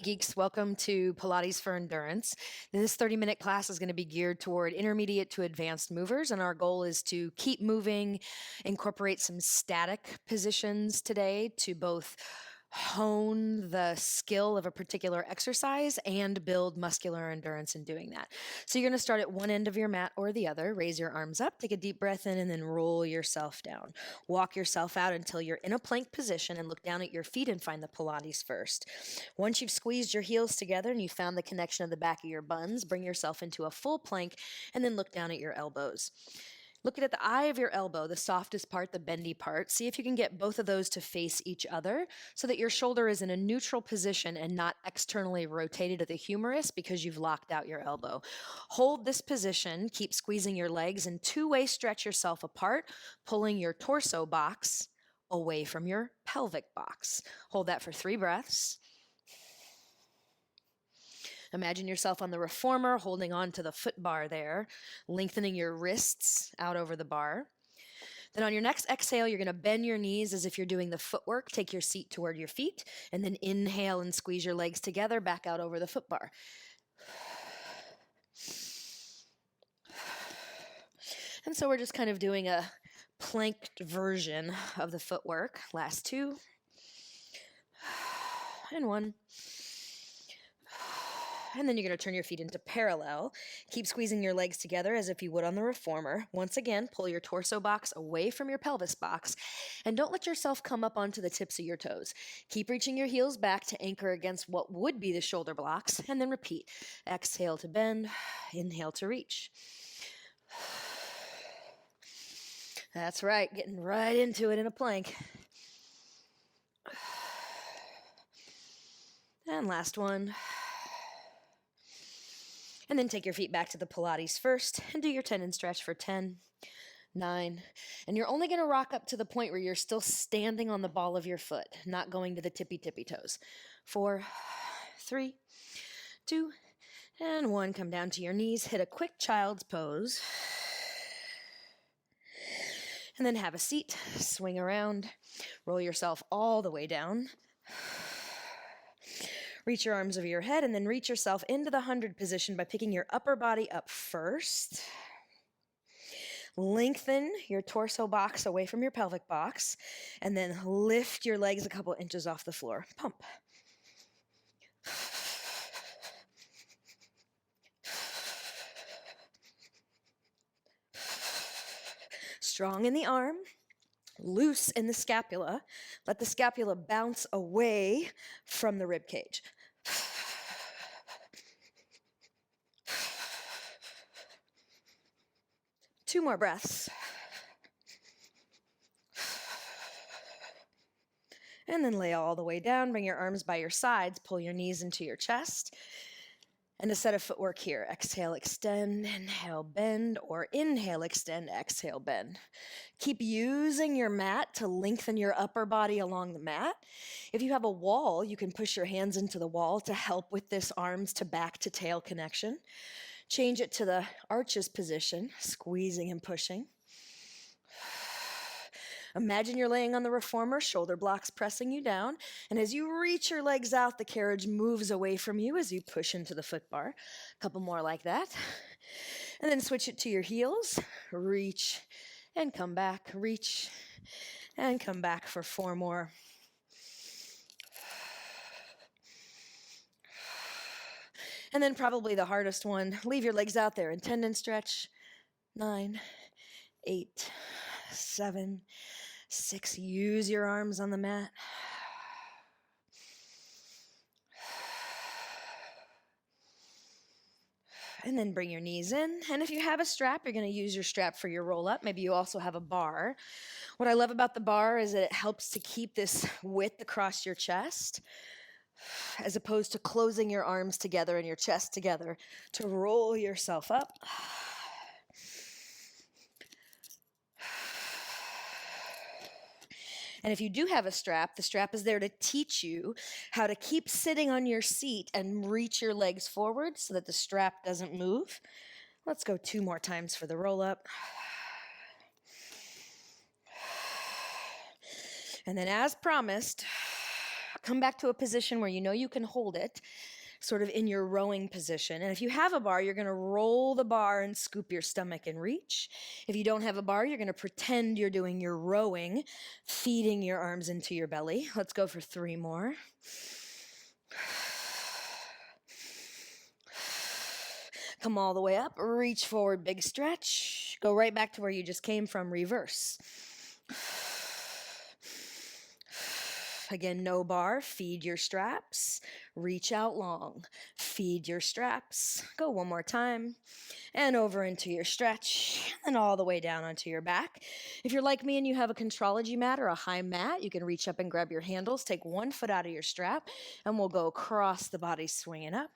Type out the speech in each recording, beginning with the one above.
Geeks, welcome to Pilates for Endurance. This 30-minute class is going to be geared toward intermediate to advanced movers, and our goal is to keep moving, incorporate some static positions today to both hone the skill of a particular exercise and build muscular endurance in doing that. So you're going to start at one end of your mat or the other. Raise your arms up, take a deep breath in, and then roll yourself down. Walk yourself out until you're in a plank position and look down at your feet and find the Pilates first. Once you've squeezed your heels together and you found the connection of the back of your buns, bring yourself into a full plank and then look down at your elbows. Looking at the eye of your elbow, the softest part, the bendy part, see if you can get both of those to face each other so that your shoulder is in a neutral position and not externally rotated at the humerus because you've locked out your elbow. Hold this position, keep squeezing your legs, and two-way stretch yourself apart, pulling your torso box away from your pelvic box. Hold that for 3 breaths. Imagine yourself on the reformer, holding on to the foot bar there, lengthening your wrists out over the bar. Then on your next exhale, you're going to bend your knees as if you're doing the footwork. Take your seat toward your feet, and then inhale and squeeze your legs together, back out over the foot bar. And so we're just kind of doing a planked version of the footwork. Last 2. And 1. And then you're going to turn your feet into parallel. Keep squeezing your legs together as if you would on the reformer. Once again, pull your torso box away from your pelvis box. And don't let yourself come up onto the tips of your toes. Keep reaching your heels back to anchor against what would be the shoulder blocks. And then repeat. Exhale to bend. Inhale to reach. That's right. Getting right into it in a plank. And last one. And then take your feet back to the Pilates first and do your tendon stretch for 10, 9. And you're only going to rock up to the point where you're still standing on the ball of your foot, not going to the tippy toes. 4, 3, 2, and 1. Come down to your knees. Hit a quick child's pose. And then have a seat. Swing around. Roll yourself all the way down. Reach your arms over your head and then reach yourself into the 100 position by picking your upper body up first. Lengthen your torso box away from your pelvic box and then lift your legs a couple inches off the floor. Pump. Strong in the arm. Loose in the scapula. Let the scapula bounce away from the rib cage. 2 more breaths. And then lay all the way down. Bring your arms by your sides. Pull your knees into your chest. And a set of footwork here. Exhale, extend, inhale, bend, or inhale, extend, exhale, bend. Keep using your mat to lengthen your upper body along the mat. If you have a wall, you can push your hands into the wall to help with this arms to back to tail connection. Change it to the arches position, squeezing and pushing. Imagine you're laying on the reformer, shoulder blocks pressing you down, and as you reach your legs out, the carriage moves away from you as you push into the foot bar. A couple more like that. And then switch it to your heels. Reach and come back. Reach and come back for 4 more. And then probably the hardest one, leave your legs out there and tendon stretch. 9, 8, 7, 6. Use your arms on the mat. And then bring your knees in. And if you have a strap, you're going to use your strap for your roll up. Maybe you also have a bar. What I love about the bar is that it helps to keep this width across your chest, as opposed to closing your arms together and your chest together to roll yourself up. And if you do have a strap, the strap is there to teach you how to keep sitting on your seat and reach your legs forward so that the strap doesn't move. Let's go 2 more times for the roll up. And then as promised, Come back to a position where you know you can hold it, sort of in your rowing position. And if you have a bar, you're going to roll the bar and scoop your stomach and reach. If you don't have a bar, you're going to pretend you're doing your rowing, feeding your arms into your belly. Let's go for 3 more. Come all the way up, reach forward, big stretch. Go right back to where you just came from, reverse. Again, no bar, feed your straps, reach out long, feed your straps. Go one more time, and over into your stretch, and all the way down onto your back. If you're like me and you have a Contrology mat or a high mat, you can reach up and grab your handles, take one foot out of your strap, and we'll go across the body, swinging up.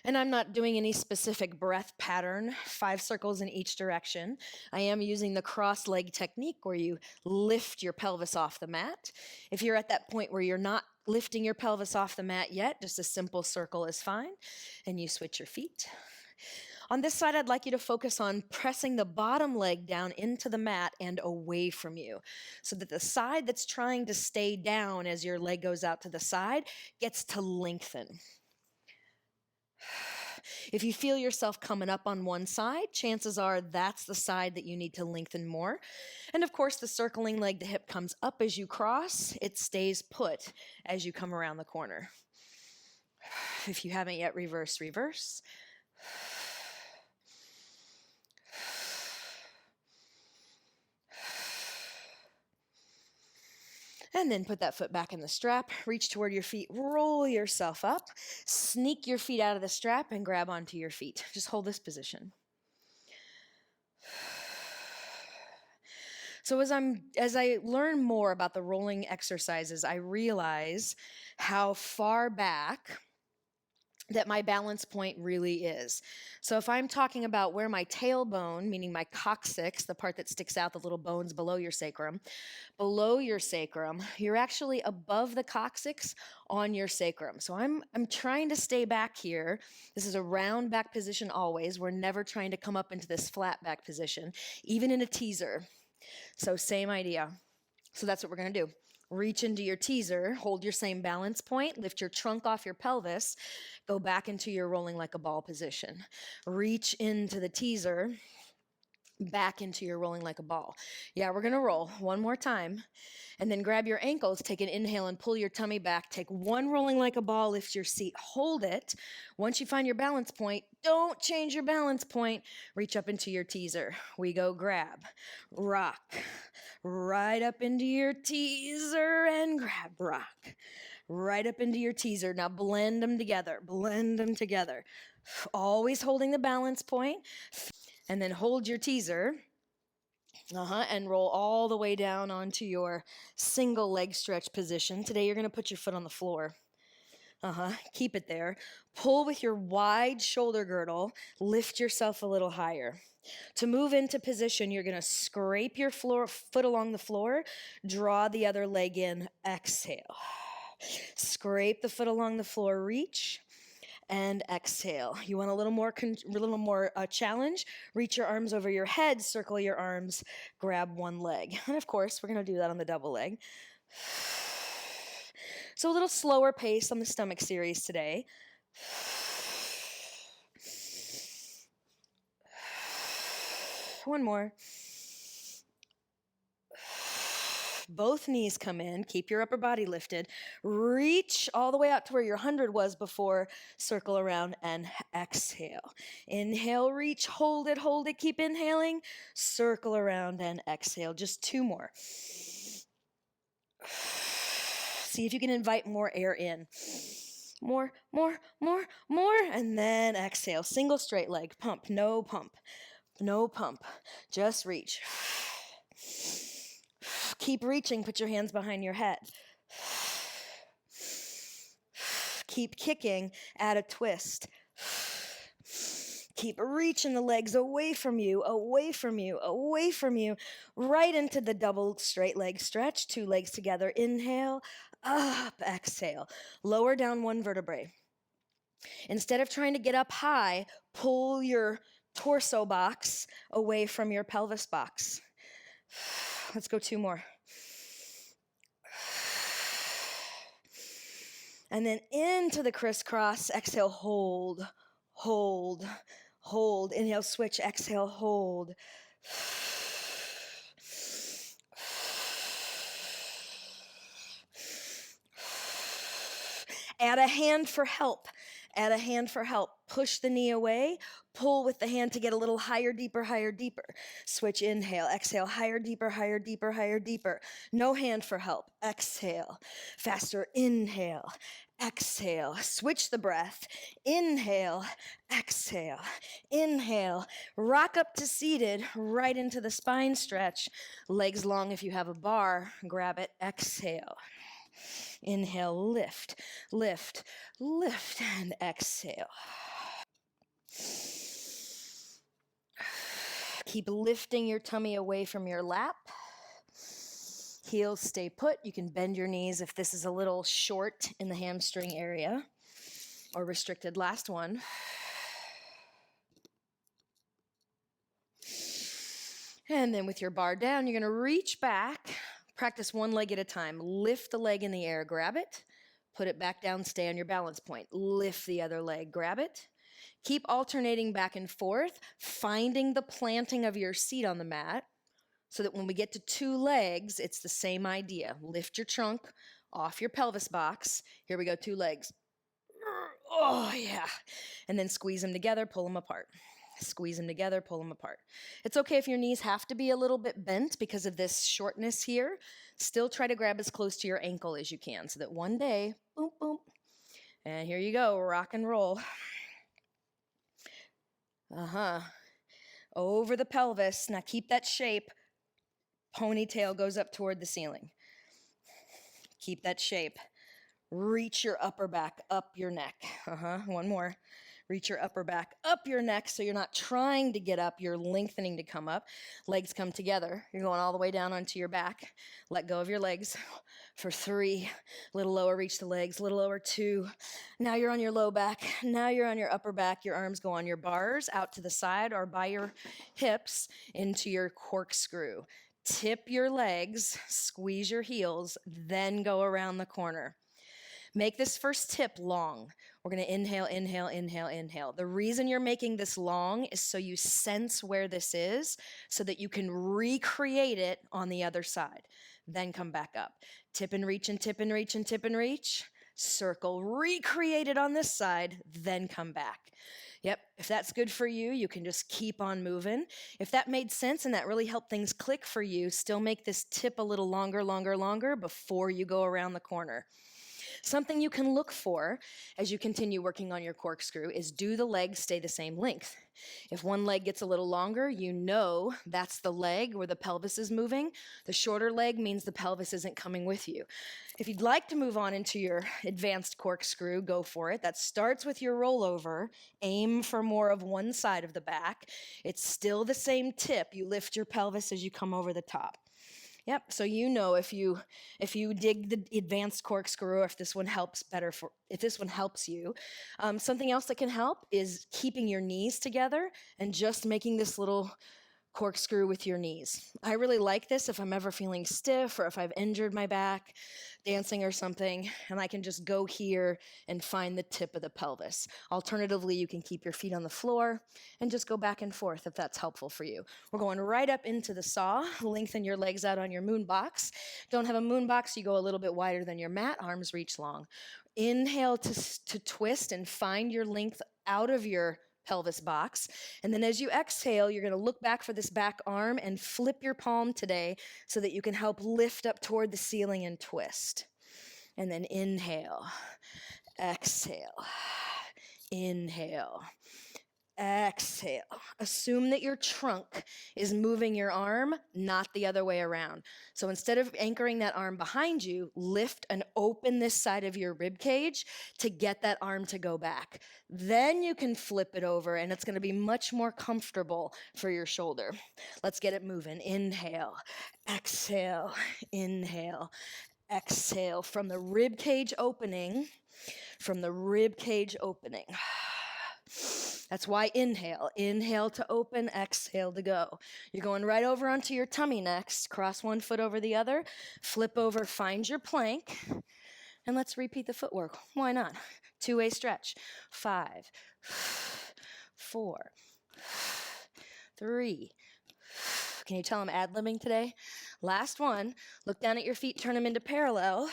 And I'm not doing any specific breath pattern, 5 circles in each direction. I am using the cross leg technique where you lift your pelvis off the mat. If you're at that point where you're not lifting your pelvis off the mat yet, just a simple circle is fine. And you switch your feet. On this side, I'd like you to focus on pressing the bottom leg down into the mat and away from you, so that the side that's trying to stay down as your leg goes out to the side gets to lengthen. If you feel yourself coming up on one side, chances are that's the side that you need to lengthen more. And of course, the circling leg to hip comes up as you cross. It stays put as you come around the corner. If you haven't yet, reverse, reverse. And then put that foot back in the strap, reach toward your feet, roll yourself up, sneak your feet out of the strap and grab onto your feet. Just hold this position. So as I learn more about the rolling exercises, I realize how far back that my balance point really is. So if I'm talking about where my tailbone, meaning my coccyx, the part that sticks out, the little bones below your sacrum, you're actually above the coccyx on your sacrum. So I'm trying to stay back here. This is a round back position always. We're never trying to come up into this flat back position, even in a teaser. So same idea. So that's what we're going to do. Reach into your teaser, hold your same balance point, lift your trunk off your pelvis, go back into your rolling like a ball position. Reach into the teaser, back into your rolling like a ball. Yeah, we're going to roll one more time. And then grab your ankles, take an inhale and pull your tummy back. Take one rolling like a ball, lift your seat, hold it. Once you find your balance point, don't change your balance point. Reach up into your teaser. We go grab, rock, right up into your teaser and grab, rock, right up into your teaser. Now blend them together, Always holding the balance point. And then hold your teaser. And roll all the way down onto your single leg stretch position. Today, you're going to put your foot on the floor. Keep it there. Pull with your wide shoulder girdle. Lift yourself a little higher. To move into position, you're going to scrape your foot along the floor. Draw the other leg in. Exhale. Scrape the foot along the floor. Reach. And exhale. You want a little more challenge? Reach your arms over your head, circle your arms, grab one leg. And of course, we're going to do that on the double leg. So a little slower pace on the stomach series today. One more. Both knees come in. Keep your upper body lifted. Reach all the way out to where your 100 was before. Circle around and exhale. Inhale, reach, hold it, keep inhaling. Circle around and exhale. Just 2 more. See if you can invite more air in. More, and then exhale. Single straight leg, pump, no pump. Just reach. Keep reaching, put your hands behind your head. Keep kicking, add a twist. Keep reaching the legs away from you, right into the double straight leg stretch, 2 legs together. Inhale, up, exhale. Lower down 1 vertebrae. Instead of trying to get up high, pull your torso box away from your pelvis box. Let's go 2 more. And then into the crisscross. Exhale, hold, hold, hold. Inhale, switch. Exhale, hold. Add a hand for help. Add a hand for help. Push the knee away. Pull with the hand to get a little higher, deeper, higher, deeper. Switch, inhale, exhale, higher, deeper, higher, deeper, higher, deeper. No hand for help. Exhale. Faster, inhale, exhale. Switch the breath. Inhale, exhale, inhale. Rock up to seated, right into the spine stretch. Legs long if you have a bar. Grab it, exhale. Inhale, lift, lift, lift, and exhale. Keep lifting your tummy away from your lap. Heels stay put. You can bend your knees if this is a little short in the hamstring area or restricted. Last one. And then with your bar down, you're going to reach back. Practice one leg at a time. Lift the leg in the air, grab it, put it back down, stay on your balance point. Lift the other leg, grab it. Keep alternating back and forth, finding the planting of your seat on the mat so that when we get to 2 legs, it's the same idea. Lift your trunk off your pelvis box. Here we go, 2 legs. Oh, yeah. And then squeeze them together, pull them apart. Squeeze them together, pull them apart. It's okay if your knees have to be a little bit bent because of this shortness here. Still try to grab as close to your ankle as you can so that one day, boom, boom. And here you go, rock and roll. Over the pelvis. Now keep that shape. Ponytail goes up toward the ceiling. Keep that shape. Reach your upper back up your neck. One more. Reach your upper back up your neck so you're not trying to get up, you're lengthening to come up. Legs come together. You're going all the way down onto your back. Let go of your legs for 3. A little lower, reach the legs. A little lower, 2. Now you're on your low back. Now you're on your upper back. Your arms go on your bars out to the side or by your hips into your corkscrew. Tip your legs, squeeze your heels, then go around the corner. Make this first tip long. We're going to inhale, inhale, inhale, inhale. The reason you're making this long is so you sense where this is so that you can recreate it on the other side. Then come back up. Tip and reach and tip and reach and tip and reach. Circle, recreate it on this side, then come back. Yep, if that's good for you, you can just keep on moving. If that made sense and that really helped things click for you, still make this tip a little longer, longer, longer before you go around the corner. Something you can look for as you continue working on your corkscrew is do the legs stay the same length? If one leg gets a little longer, you know that's the leg where the pelvis is moving. The shorter leg means the pelvis isn't coming with you. If you'd like to move on into your advanced corkscrew, go for it. That starts with your rollover. Aim for more of one side of the back. It's still the same tip. You lift your pelvis as you come over the top. Yep, so you know if you dig the advanced corkscrew, or if this one helps you. Something else that can help is keeping your knees together and just making this little corkscrew with your knees. I really like this if I'm ever feeling stiff or if I've injured my back dancing or something, and I can just go here and find the tip of the pelvis. Alternatively, you can keep your feet on the floor and just go back and forth if that's helpful for you. We're going right up into the saw. Lengthen your legs out on your moon box. Don't have a moon box, you go a little bit wider than your mat, arms reach long. Inhale to twist and find your length out of your pelvis box. And then as you exhale, you're going to look back for this back arm and flip your palm today so that you can help lift up toward the ceiling and twist. And then inhale, exhale, inhale, exhale. Assume that your trunk is moving your arm, not the other way around. So instead of anchoring that arm behind you, lift and open this side of your rib cage to get that arm to go back. Then you can flip it over and it's going to be much more comfortable for your shoulder. Let's get it moving. Inhale, exhale, inhale, exhale. From the rib cage opening, That's why inhale to open, exhale to go. You're going right over onto your tummy next. Cross one foot over the other, flip over, find your plank, and let's repeat the footwork. Why not? Two-way stretch. 5, 4, 3. Can you tell I'm ad-libbing today? Last one. Look down at your feet, turn them into parallel,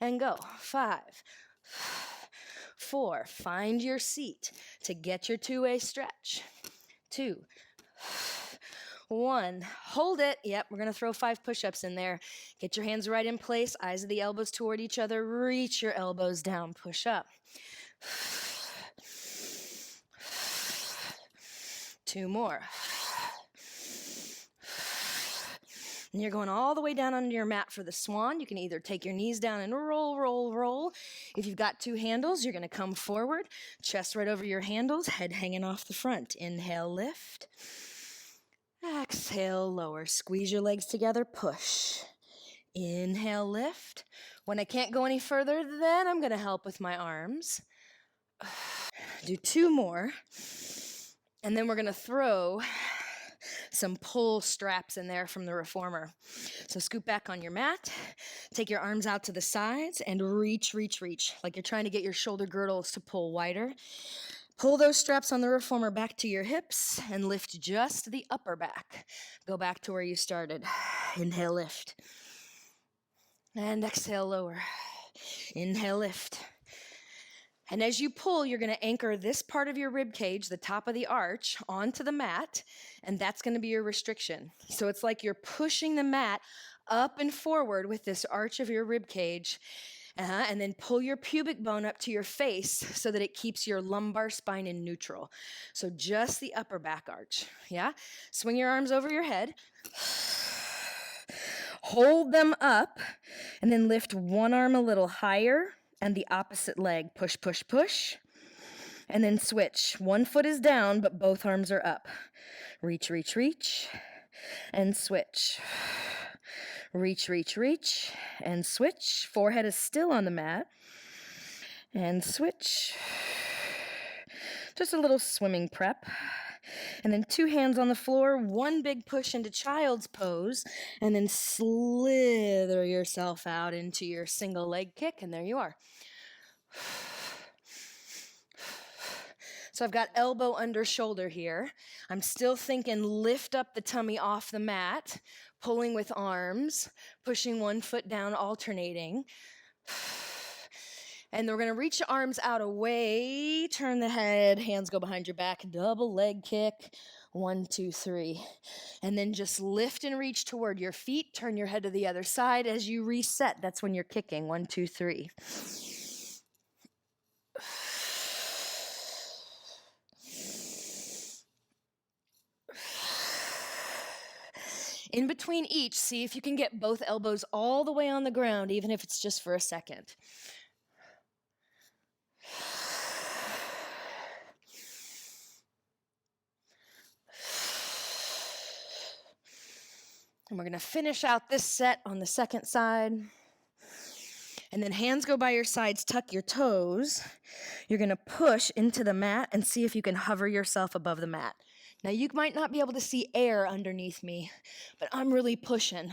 and go. 5, 4. Find your seat to get your two-way stretch. 2, 1. Hold it. Yep, we're going to throw 5 push-ups in there. Get your hands right in place, eyes of the elbows toward each other. Reach your elbows down, push up. 2 more. And you're going all the way down onto your mat for the swan. You can either take your knees down and roll, roll, roll. If you've got 2 handles, you're going to come forward, chest right over your handles, head hanging off the front. Inhale, lift. Exhale, lower. Squeeze your legs together, push. Inhale, lift. When I can't go any further, then I'm going to help with my arms. Do 2 more. And then we're going to throw some pull straps in there from the reformer. So scoot back on your mat, take your arms out to the sides, and reach, reach, reach, like you're trying to get your shoulder girdles to pull wider. Pull those straps on the reformer back to your hips and lift just the upper back. Go back to where you started. Inhale, lift. And exhale, lower. Inhale, lift. And as you pull, you're going to anchor this part of your rib cage, the top of the arch, onto the mat, and that's going to be your restriction. So it's like you're pushing the mat up and forward with this arch of your rib cage, and then pull your pubic bone up to your face so that it keeps your lumbar spine in neutral. So just the upper back arch, yeah? Swing your arms over your head. Hold them up, and then lift one arm a little higher, and the opposite leg. Push, push, push. And then switch. One foot is down, but both arms are up. Reach, reach, reach. And switch. Reach, reach, reach. And switch. Forehead is still on the mat. And switch. Just a little swimming prep. And then 2 hands on the floor, 1 big push into child's pose, and then slither yourself out into your single leg kick, and there you are. So I've got elbow under shoulder here. I'm still thinking lift up the tummy off the mat, pulling with arms, pushing 1 foot down, alternating. And we're going to reach the arms out away, turn the head, hands go behind your back, double leg kick, 1, 2, 3. And then just lift and reach toward your feet, turn your head to the other side as you reset. That's when you're kicking, 1, 2, 3. In between each, see if you can get both elbows all the way on the ground, even if it's just for a second. And we're going to finish out this set on the second side. And then hands go by your sides, tuck your toes. You're going to push into the mat and see if you can hover yourself above the mat. Now, you might not be able to see air underneath me, but I'm really pushing.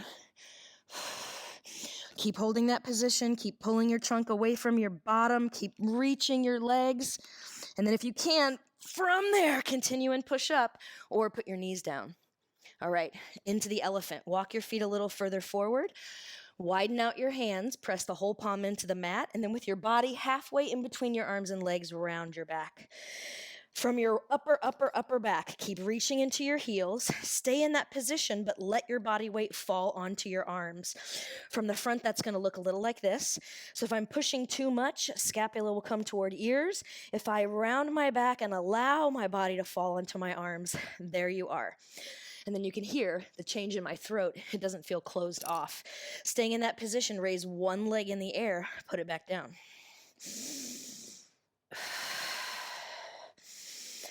Keep holding that position. Keep pulling your trunk away from your bottom. Keep reaching your legs. And then if you can, from there, continue and push up or put your knees down. All right, into the elephant. Walk your feet a little further forward. Widen out your hands. Press the whole palm into the mat. And then with your body halfway in between your arms and legs, round your back. From your upper back, keep reaching into your heels. Stay in that position, but let your body weight fall onto your arms. From the front, that's going to look a little like this. So if I'm pushing too much, scapula will come toward ears. If I round my back and allow my body to fall onto my arms, there you are. And then you can hear the change in my throat. It doesn't feel closed off. Staying in that position, raise one leg in the air, put it back down.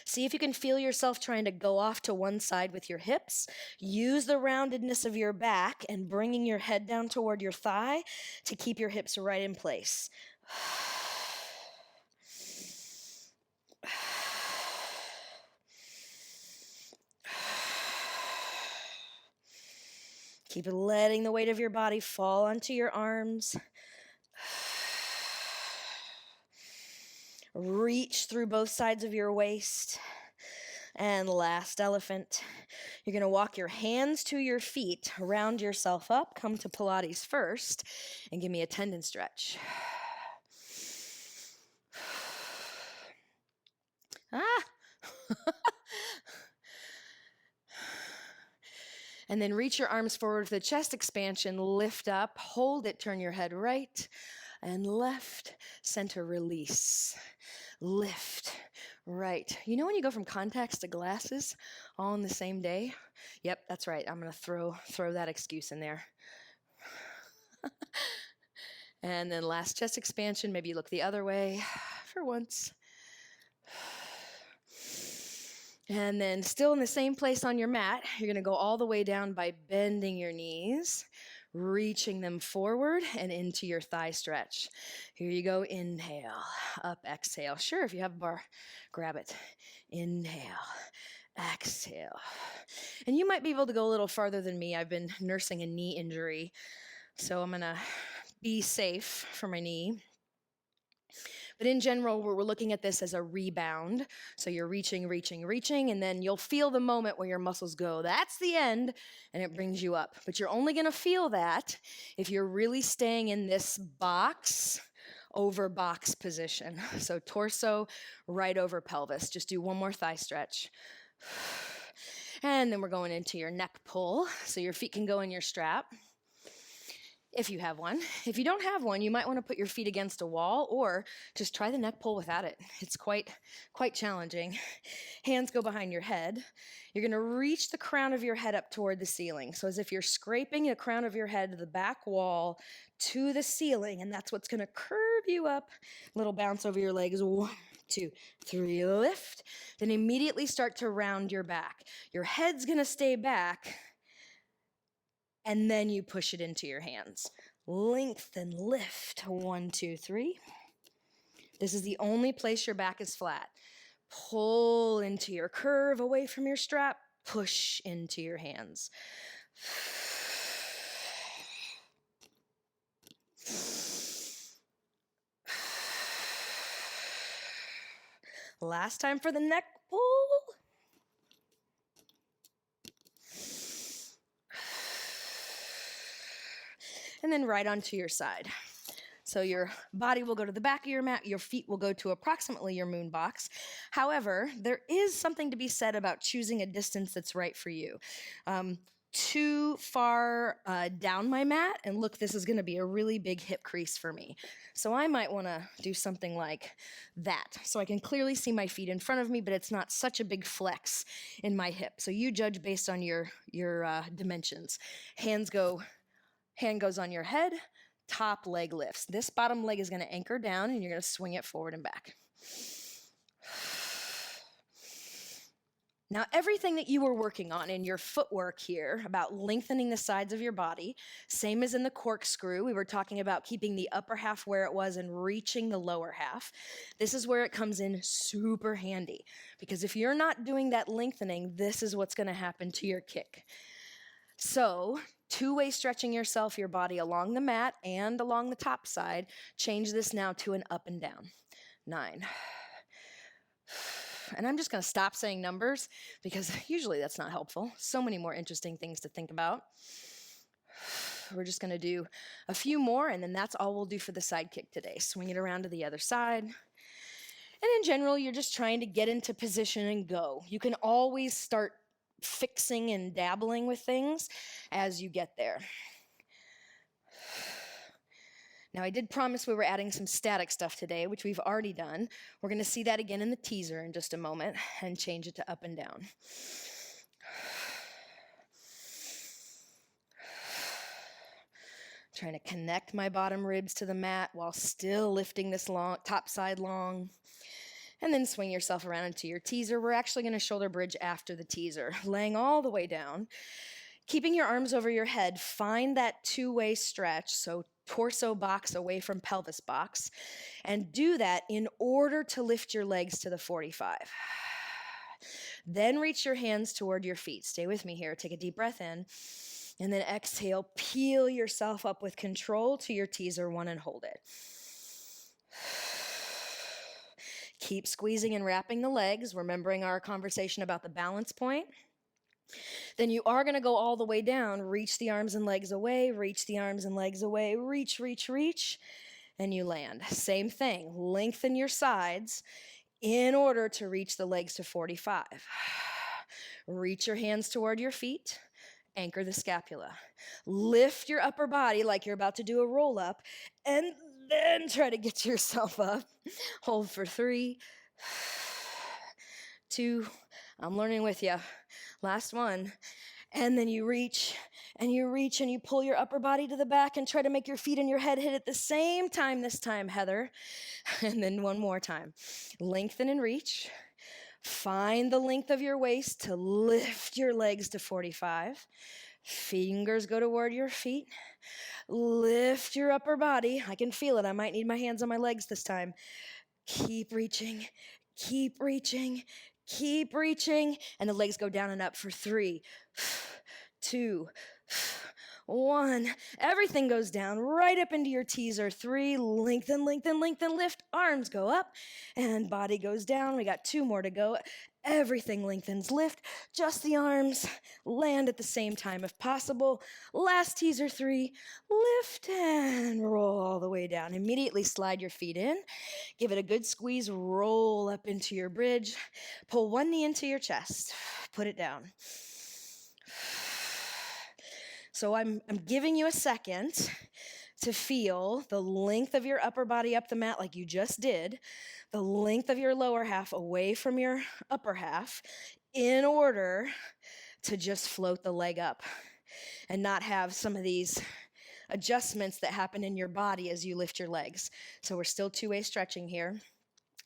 See if you can feel yourself trying to go off to one side with your hips. Use the roundedness of your back and bringing your head down toward your thigh to keep your hips right in place. Keep letting the weight of your body fall onto your arms. Reach through both sides of your waist. And last elephant. You're going to walk your hands to your feet, round yourself up, come to Pilates first, and give me a tendon stretch. And then reach your arms forward for the chest expansion, lift up, hold it, turn your head right and left, center, release, lift, right. You know when you go from contacts to glasses all in the same day? Yep, that's right. I'm going to throw that excuse in there. And then last chest expansion, maybe you look the other way for once. And then still in the same place on your mat, you're going to go all the way down by bending your knees, reaching them forward and into your thigh stretch. Here you go. Inhale, up, exhale. Sure, if you have a bar, grab it. Inhale, exhale. And you might be able to go a little farther than me. I've been nursing a knee injury, so I'm going to be safe for my knee. But in general, we're looking at this as a rebound. So you're reaching, and then you'll feel the moment where your muscles go, that's the end, and it brings you up. But you're only going to feel that if you're really staying in this box over box position. So torso right over pelvis. Just do one more thigh stretch. And then we're going into your neck pull. So your feet can go in your strap, if you have one. If you don't have one, you might want to put your feet against a wall or just try the neck pull without it. It's quite challenging. Hands go behind your head. You're going to reach the crown of your head up toward the ceiling. So as if you're scraping the crown of your head to the back wall to the ceiling, and that's what's going to curve you up. Little bounce over your legs. 1, 2, 3, lift. Then immediately start to round your back. Your head's going to stay back, and then you push it into your hands. Lengthen, lift. 1, 2, 3. This is the only place your back is flat. Pull into your curve away from your strap. Push into your hands. Last time for the neck pull. And then right onto your side. So your body will go to the back of your mat, your feet will go to approximately your moon box. However, there is something to be said about choosing a distance that's right for you. Too far down my mat, and look, this is going to be a really big hip crease for me. So I might want to do something like that, so I can clearly see my feet in front of me, but it's not such a big flex in my hip. So you judge based on your dimensions. Hand goes on your head, top leg lifts. This bottom leg is going to anchor down, and you're going to swing it forward and back. Now, everything that you were working on in your footwork here about lengthening the sides of your body, same as in the corkscrew, we were talking about keeping the upper half where it was and reaching the lower half. This is where it comes in super handy, because if you're not doing that lengthening, this is what's going to happen to your kick. So, two-way stretching yourself, your body along the mat and along the top side. Change this now to an up and down. 9. And I'm just going to stop saying numbers because usually that's not helpful. So many more interesting things to think about. We're just going to do a few more, and then that's all we'll do for the side kick today. Swing it around to the other side. And in general, you're just trying to get into position and go. You can always start fixing and dabbling with things as you get there. Now, I did promise we were adding some static stuff today, which we've already done. We're going to see that again in the teaser in just a moment and change it to up and down. Trying to connect my bottom ribs to the mat while still lifting this long, top side long. And then swing yourself around into your teaser. We're actually going to shoulder bridge after the teaser, laying all the way down. Keeping your arms over your head, find that two-way stretch, so torso box away from pelvis box, and do that in order to lift your legs to the 45. Then reach your hands toward your feet. Stay with me here. Take a deep breath in. And then exhale, peel yourself up with control to your teaser one and hold it. Keep squeezing and wrapping the legs, remembering our conversation about the balance point. Then you are going to go all the way down. Reach the arms and legs away, reach the arms and legs away, reach, reach, reach, and you land. Same thing. Lengthen your sides in order to reach the legs to 45. Reach your hands toward your feet. Anchor the scapula. Lift your upper body like you're about to do a roll up, and then try to get yourself up. Hold for 3, 2, I'm learning with you. Last one. And then you reach and you reach and you pull your upper body to the back and try to make your feet and your head hit at the same time this time, Heather. And then one more time. Lengthen and reach. Find the length of your waist to lift your legs to 45. Fingers go toward your feet. Lift your upper body. I can feel it. I might need my hands on my legs this time. Keep reaching, keep reaching, keep reaching. And the legs go down and up for 3, 2, 1. Everything goes down right up into your teaser. 3, lengthen, lengthen, lengthen, lift. Arms go up and body goes down. We got 2 more to go. Everything lengthens, lift, just the arms, land at the same time if possible. Last teaser 3, lift and roll all the way down. Immediately slide your feet in, give it a good squeeze, roll up into your bridge, pull one knee into your chest, put it down. So I'm giving you a second to feel the length of your upper body up the mat like you just did, the length of your lower half away from your upper half in order to just float the leg up and not have some of these adjustments that happen in your body as you lift your legs. So we're still two-way stretching here.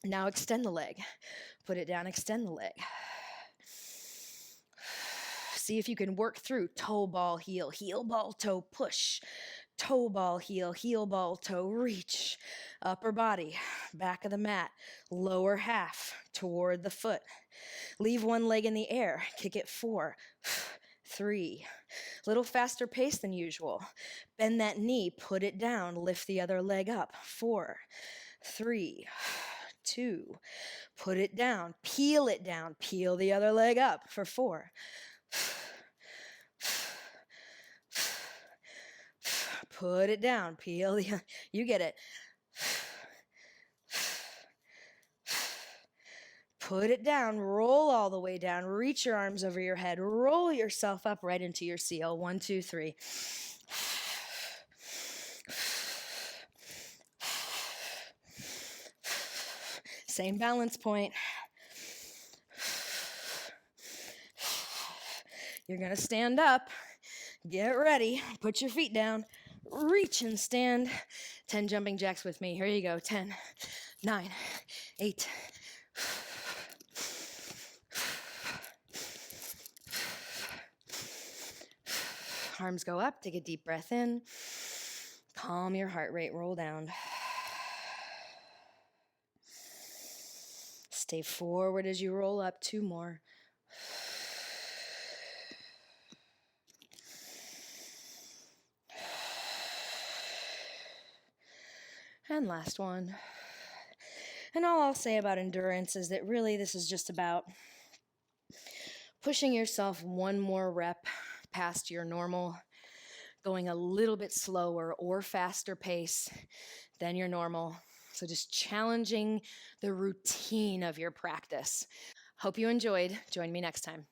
Now extend the leg. Put it down, extend the leg. See if you can work through toe, ball, heel, ball, toe, push. Toe, ball, heel, ball, toe, reach. Upper body, back of the mat, lower half toward the foot. Leave one leg in the air, kick it 4, 3. Little faster pace than usual. Bend that knee, put it down, lift the other leg up. 4, 3, 2. Put it down, peel the other leg up for 4. Put it down, you get it. Put it down, roll all the way down, reach your arms over your head, roll yourself up right into your seal. 1, 2, 3. Same balance point. You're going to stand up. Get ready. Put your feet down. Reach and stand. 10 jumping jacks with me. Here you go. 10, 9, 8. Arms go up. Take a deep breath in. Calm your heart rate. Roll down. Stay forward as you roll up. 2 more. And last one. And all I'll say about endurance is that really this is just about pushing yourself one more rep past your normal, going a little bit slower or faster pace than your normal. So just challenging the routine of your practice. Hope you enjoyed. Join me next time.